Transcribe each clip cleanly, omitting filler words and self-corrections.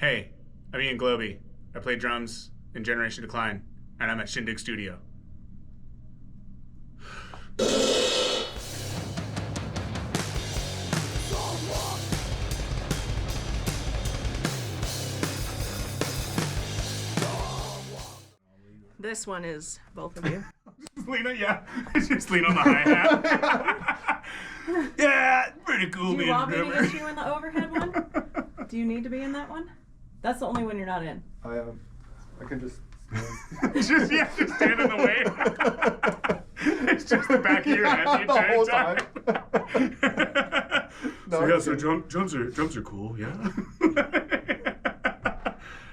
Hey, I'm Ian Globey. I play drums in Generation Decline, and I'm at Shindig.Studio. This one is both of you. Just lean on the hi-hat. Yeah, pretty cool. Do you want me to get you in the overhead one? Do you need to be in that one? That's the only one you're not in. I can just just stand in the way. It's just the back of your head the entire time. So drums are cool, yeah.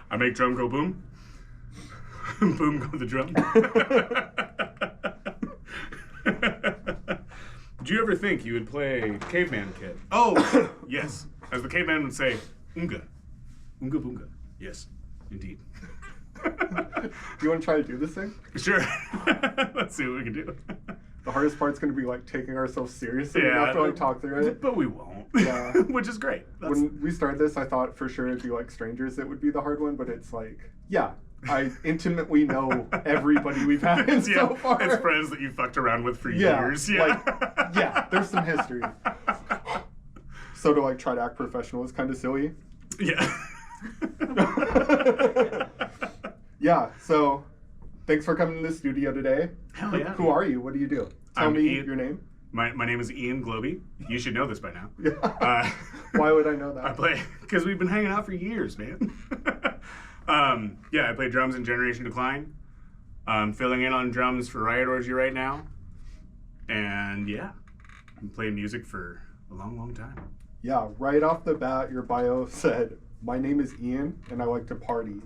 I make drum go boom. Boom go the drum. Did you ever think you would play Caveman Kid? Oh, yes. As the caveman would say, Unga. Unga boonga. Yes, indeed. Do you want to try to do this thing? Sure. Let's see what we can do. The hardest part's going to be like taking ourselves seriously. Yeah, We have to like talk through it. But we won't. Yeah. Which is great. When we started this, I thought for sure it'd be like strangers that would be the hard one, but it's like, yeah, I intimately know everybody we've had in so far. It's friends that you fucked around with for years. Yeah, there's some history. So to like try to act professional is kind of silly. Yeah. Yeah, so thanks for coming to the studio today. Hell yeah. Who are you? What do you do? Tell me your name. My name is Ian Globey. You should know this by now. Yeah. Why would I know that? I play, because we've been hanging out for years, man. I play drums in Generation Decline. I'm filling in on drums for Riot Orgy right now. And yeah, I've been playing music for a long, long time. Yeah, right off the bat, your bio said, my name is Ian, and I like to party.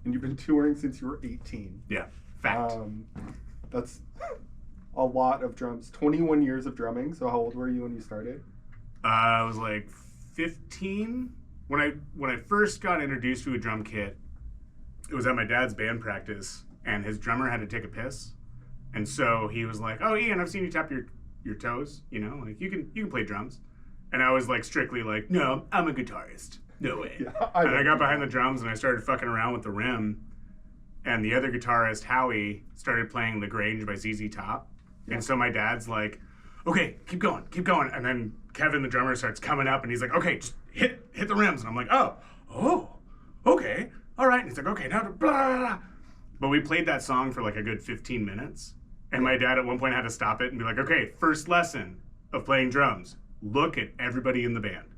And you've been touring since you were 18. Yeah, fact. That's a lot of drums. 21 years of drumming. So how old were you when you started? I was like 15. When I first got introduced to a drum kit, it was at my dad's band practice, and his drummer had to take a piss. And so he was like, "Oh, Ian, I've seen you tap your toes. You know, like you can play drums." And I was like strictly like, "No, I'm a guitarist. No way." Yeah, and I got behind the drums and I started fucking around with the rim. And the other guitarist, Howie, started playing LaGrange by ZZ Top. Yeah. And so my dad's like, "Okay, keep going. And then Kevin, the drummer, starts coming up and he's like, "Okay, just hit the rims." And I'm like, oh, okay, all right. And he's like, "Okay, now blah, blah, blah." But we played that song for like a good 15 minutes. And my dad at one point had to stop it and be like, "Okay, first lesson of playing drums. Look at everybody in the band.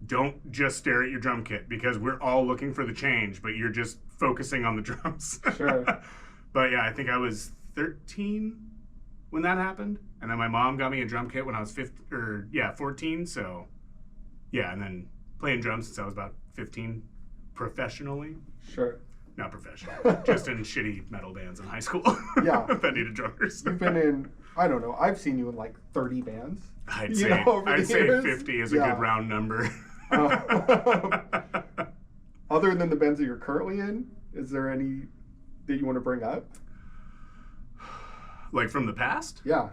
Don't just stare at your drum kit because we're all looking for the change, but you're just focusing on the drums." Sure. But yeah, I think I was 13 when that happened. And then my mom got me a drum kit when I was 14. So yeah, and then playing drums since I was about 15 professionally. Sure. Not professional, just in shitty metal bands in high school. Yeah. That needed drummers. You've been in, I don't know, I've seen you in like 30 bands. I'd say 50 is a good round number. Other than the bands that you're currently in, is there any that you want to bring up? Like from the past? Yeah.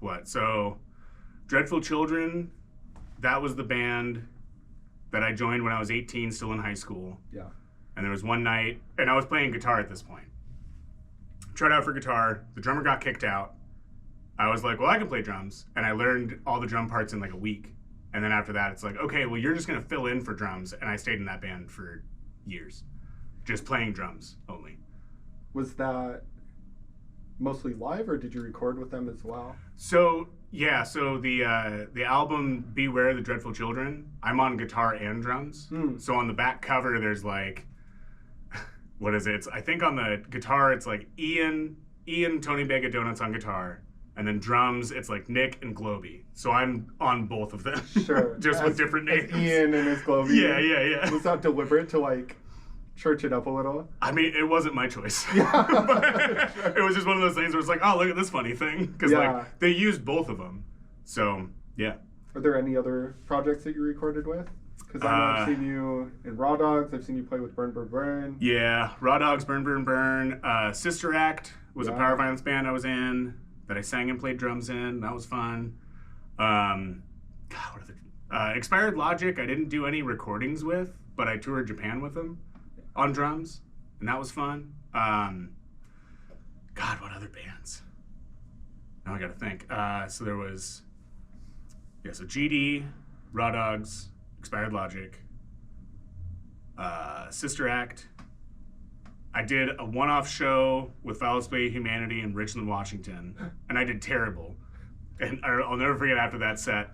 What? So, Dreadful Children, that was the band that I joined when I was 18, still in high school. Yeah. And there was one night, and I was playing guitar at this point. Tried out for guitar, the drummer got kicked out. I was like, well, I can play drums. And I learned all the drum parts in like a week. And then after that, it's like, okay, well, you're just going to fill in for drums. And I stayed in that band for years, just playing drums only. Was that mostly live, or did you record with them as well? So, yeah, so the album Beware the Dreadful Children, I'm on guitar and drums. So on the back cover, there's like, what is it? I think on the guitar, it's like Ian, Tony Bag of Donuts on guitar. And then drums, it's like Nick and Globey. So I'm on both of them. Sure. Just with different names. Ian and his Globey. Yeah. Was that deliberate to like church it up a little? I mean, it wasn't my choice. Yeah. But it was just one of those things where it's like, oh, look at this funny thing. Because like they used both of them. So, yeah. Are there any other projects that you recorded with? Because I've seen you in Raw Dogs. I've seen you play with Burn Burn Burn. Yeah, Raw Dogs, Burn Burn Burn. Sister Act was a power violence band I was in that I sang and played drums in. That was fun. God, what are the Expired Logic, I didn't do any recordings with, but I toured Japan with them on drums, and that was fun. God, what other bands? Now I gotta think. So there was, so GD, Raw Dogs, Expired Logic, Sister Act. I did a one-off show with Foul Display of Humanity in Richland, Washington, and I did terrible. And I'll never forget after that set,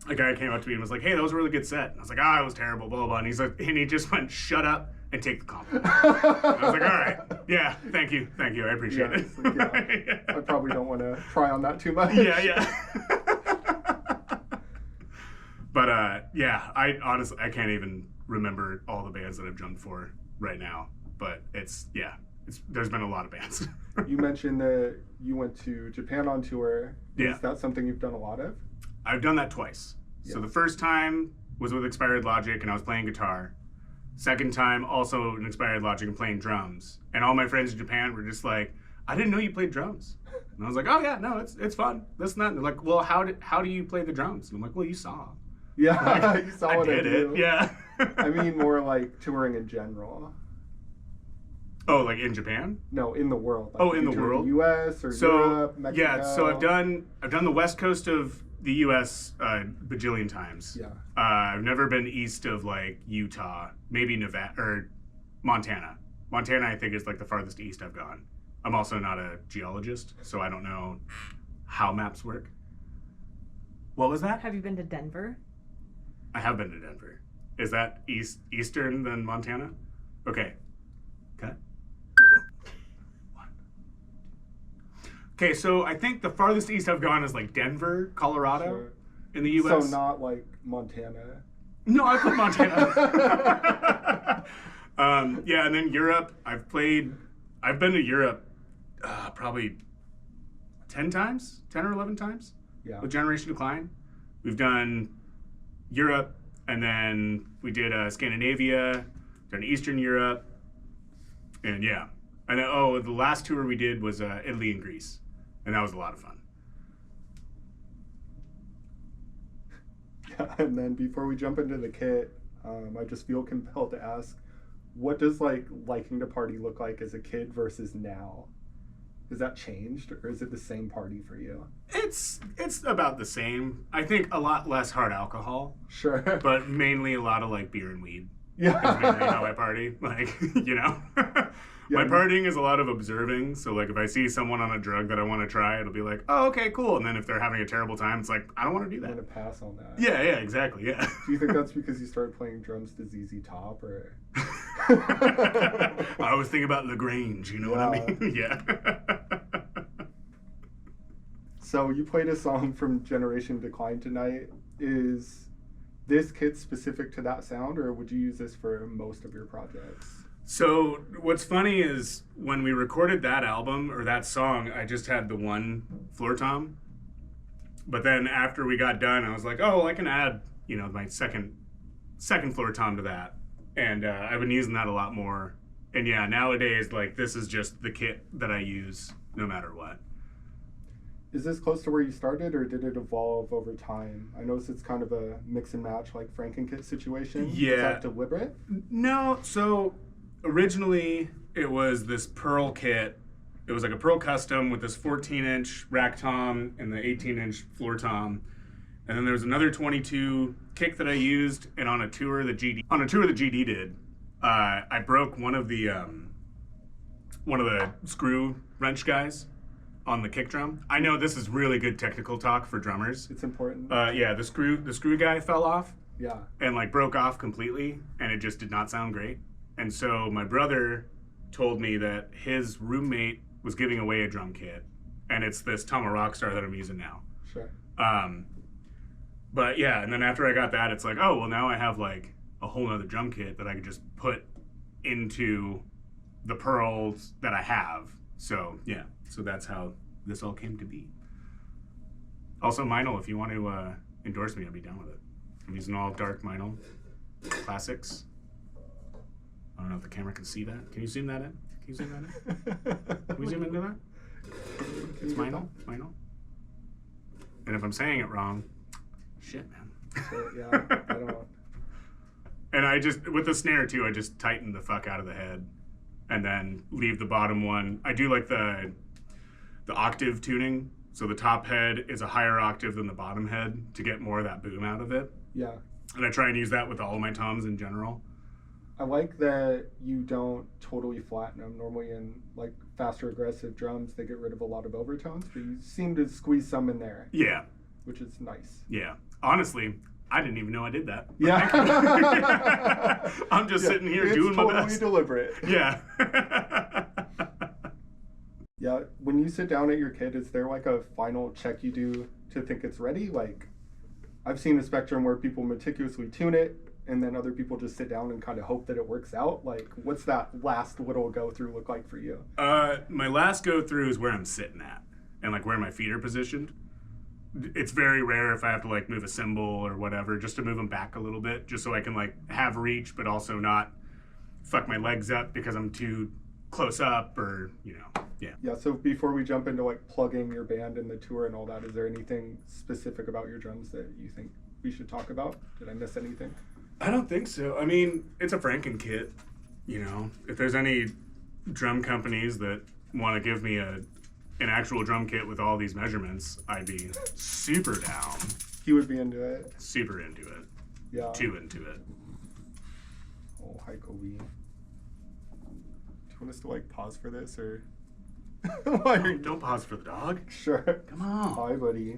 a guy came up to me and was like, "Hey, that was a really good set." And I was like, it was terrible, blah, blah, blah. And he just went, "Shut up and take the compliment." And I was like, "All right, yeah, thank you, I appreciate it." Yeah. I probably don't want to try on that too much. Yeah. But I honestly, I can't even remember all the bands that I've jumped for right now. But there's been a lot of bands. You mentioned that you went to Japan on tour. Yeah. Is that something you've done a lot of? I've done that twice. Yeah. So the first time was with Expired Logic and I was playing guitar. Second time, also in Expired Logic and playing drums. And all my friends in Japan were just like, "I didn't know you played drums." And I was like, "Oh yeah, no, it's fun. This and that." And they're like, "Well, how do you play the drums?" And I'm like, "Well, you saw." Yeah, like, you saw what I did. It. Yeah. I mean more like touring in general. Oh, like in Japan? No, in the world. Like in the world. The U.S. or Europe, Mexico. Yeah, so I've done the west coast of the U.S. Bajillion times. Yeah. I've never been east of like Utah, maybe Nevada or Montana. Montana, I think, is like the farthest east I've gone. I'm also not a geologist, so I don't know how maps work. What was that? Have you been to Denver? I have been to Denver. Is that eastern than Montana? Okay. Cut. Okay, so I think the farthest east I've gone is like Denver, Colorado, Sure. in the U.S. So not like Montana. No, I played Montana. And then Europe. I've been to Europe probably 10 or 11 times. Yeah. With Generation Decline. We've done Europe, and then we did Scandinavia, done Eastern Europe, and yeah. And then, the last tour we did was Italy and Greece, and that was a lot of fun. Yeah, and then before we jump into the kit, I just feel compelled to ask, what does liking to party look like as a kid versus now? Has that changed, or is it the same party for you? It's about the same. I think a lot less hard alcohol. Sure. But mainly a lot of beer and weed. Yeah. That's mainly how I party. My partying is a lot of observing. So if I see someone on a drug that I want to try, it'll be like, "Oh, okay, cool." And then if they're having a terrible time, it's like, I don't want to do that. I'm going to pass on that. Yeah, exactly. Yeah. Do you think that's because you started playing drums to ZZ Top, or? I always think about LaGrange, you know what I mean? Yeah. So you played a song from Generation Decline tonight. Is this kit specific to that sound, or would you use this for most of your projects? So what's funny is when we recorded that album or that song, I just had the one floor tom. But then after we got done, I was like, "Oh, I can add, my second floor tom to that." And I've been using that a lot more. And yeah, nowadays, this is just the kit that I use no matter what. Is this close to where you started, or did it evolve over time? I noticed it's kind of a mix and match, Frankenkit situation. Yeah. Is that deliberate? No, so originally it was this Pearl kit. It was like a Pearl custom with this 14-inch rack tom and the 18-inch floor tom. And then there was another 22 kick that I used, and on a tour that GD did, I broke one of the screw wrench guys on the kick drum. I know this is really good technical talk for drummers. It's important. The screw guy fell off. Yeah. And broke off completely, and it just did not sound great. And so my brother told me that his roommate was giving away a drum kit, and it's this Tama Rockstar that I'm using now. Sure. But yeah, and then after I got that, it's like, oh, well, now I have a whole nother drum kit that I could just put into the Pearls that I have. So yeah, so that's how this all came to be. Also, Meinl, if you want to endorse me, I'll be down with it. I'm using all dark Meinl classics. I don't know if the camera can see that. Can you zoom that in? Can we zoom into that? It's Meinl. And if I'm saying it wrong, shit, man. So, yeah, I don't. And I just, with the snare too, I just tighten the fuck out of the head and then leave the bottom one. I do like the octave tuning. So the top head is a higher octave than the bottom head to get more of that boom out of it. Yeah. And I try and use that with all of my toms in general. I like that you don't totally flatten them. Normally in like faster aggressive drums, they get rid of a lot of overtones, but you seem to squeeze some in there. Yeah. Which is nice. Yeah. Honestly, I didn't even know I did that. Yeah. I'm just sitting here doing totally my best. It's totally deliberate. Yeah. Yeah. When you sit down at your kit, is there like a final check you do to think it's ready? Like, I've seen a spectrum where people meticulously tune it, and then other people just sit down and kind of hope that it works out. Like, what's that last little go through look like for you? My last go through is where I'm sitting at and like where my feet are positioned. It's very rare if I have to like move a cymbal or whatever just to move them back a little bit, just so I can like have reach, but also not fuck my legs up because I'm too close up or, you know, yeah. Yeah, so before we jump into like plugging your band and the tour and all that, is there anything specific about your drums that you think we should talk about? Did I miss anything? I don't think so. I mean, it's a Franken kit, you know. If there's any drum companies that want to give me an actual drum kit with all these measurements, I'd be super down. He would be into it. Super into it. Yeah. Too into it. Oh, hi, Kobe. Do you want us to like pause for this or? Don't pause for the dog. Sure. Come on. Hi, buddy.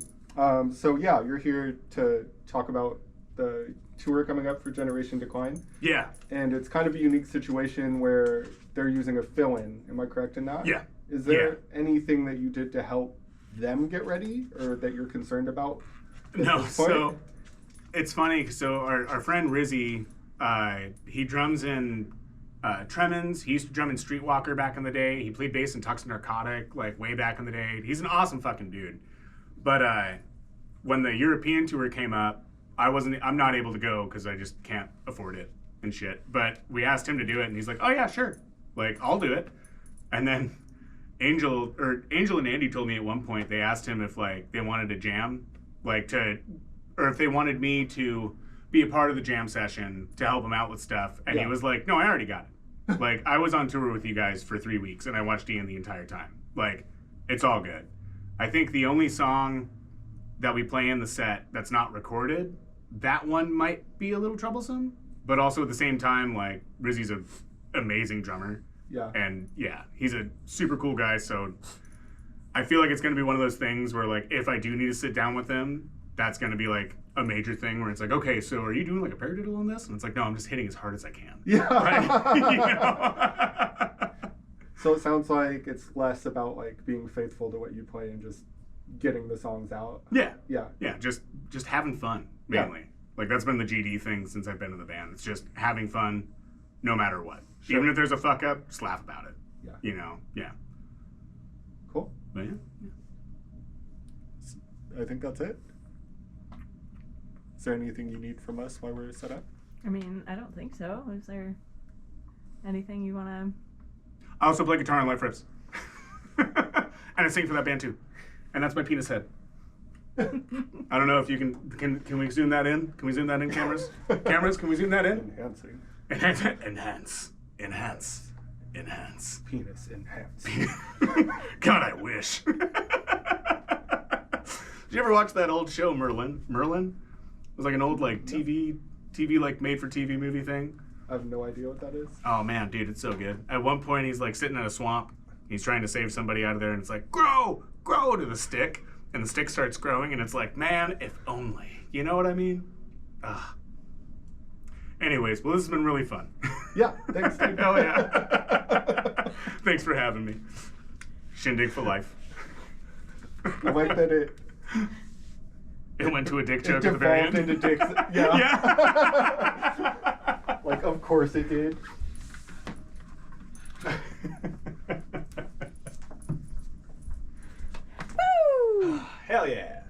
So yeah, you're here to talk about the tour coming up for Generation Decline. Yeah. And it's kind of a unique situation where they're using a fill-in. Am I correct in that? Yeah. Is there anything that you did to help them get ready or that you're concerned about? No. So it's funny. So our friend Rizzy, he drums in Tremens. He used to drum in Streetwalker back in the day. He played bass in Tux Narcotic like way back in the day. He's an awesome fucking dude. But when the European tour came up, I'm not able to go because I just can't afford it and shit. But we asked him to do it, and he's like, "Oh yeah, sure, like I'll do it." And then Angel and Andy told me at one point they asked him if like they wanted to jam, or if they wanted me to be a part of the jam session to help him out with stuff, and he was like, "No, I already got it. Like I was on tour with you guys for 3 weeks, and I watched Ian the entire time. Like it's all good." I think the only song that we play in the set that's not recorded, that one might be a little troublesome, but also at the same time, like Rizzy's an amazing drummer. Yeah. And yeah, he's a super cool guy. So I feel like it's going to be one of those things where like, if I do need to sit down with him, that's going to be like a major thing where it's like, okay, so are you doing like a paradiddle on this? And it's like, no, I'm just hitting as hard as I can. Yeah. Right? You know? So it sounds like it's less about like being faithful to what you play and just getting the songs out. Yeah. Yeah. Yeah. Just having fun mainly. Yeah. Like that's been the GD thing since I've been in the band. It's just having fun no matter what. Sure. Even if there's a fuck up, just laugh about it. Yeah. You know? Yeah. Cool. But yeah. I think that's it. Is there anything you need from us while we're set up? I mean, I don't think so. Is there anything you want to... I also play guitar on Life Rips. And I sing for that band too. And that's my penis head. I don't know if you can we zoom that in? Can we zoom that in, cameras? Cameras, can we zoom that in? Enhancing. Enhance. Penis enhance. God, I wish. Did you ever watch that old show, Merlin? Merlin? It was like an old like TV like made for TV movie thing. I have no idea what that is. Oh man, dude, it's so good. At one point he's like sitting in a swamp. He's trying to save somebody out of there and it's like, grow to the stick. And the stick starts growing and it's like, man, if only. You know what I mean? Anyways, well, this has been really fun. Yeah, thanks. Oh yeah. Thanks for having me. Shindig for life. I like that it went to a dick joke at the very end. Into dicks. Yeah. Yeah. Like, of course it did.